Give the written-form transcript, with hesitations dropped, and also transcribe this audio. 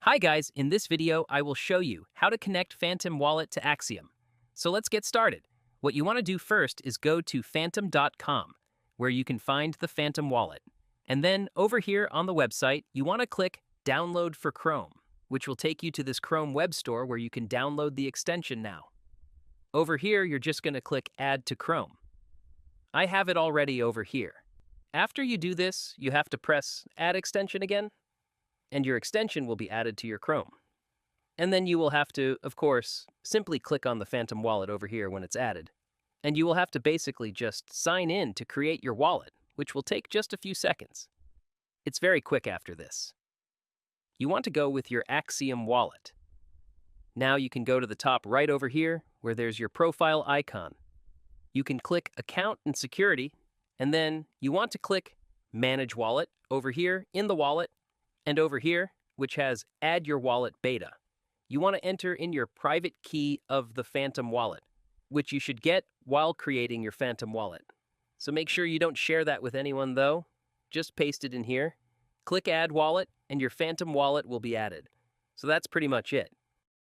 Hi guys, in this video I will show you how to connect Phantom Wallet to Axiom. So let's get started. What you want to do first is go to phantom.com, where you can find the Phantom Wallet. And then over here on the website, you want to click Download for Chrome, which will take you to this Chrome web store where you can download the extension now. Over here, you're just going to click Add to Chrome. I have it already over here. After you do this, you have to press Add Extension again, and your extension will be added to your Chrome. And then you will have to, of course, simply click on the Phantom Wallet over here when it's added. And you will have to basically just sign in to create your wallet, which will take just a few seconds. It's very quick after this. You want to go with your Axiom wallet. Now you can go to the top right over here where there's your profile icon. You can click Account and Security, and then you want to click Manage Wallet over here in the wallet, and over here, which has Add Your Wallet Beta. You want to enter in your private key of the Phantom Wallet, which you should get while creating your Phantom Wallet. So make sure you don't share that with anyone though. Just paste it in here. Click Add Wallet, and your Phantom Wallet will be added. So that's pretty much it.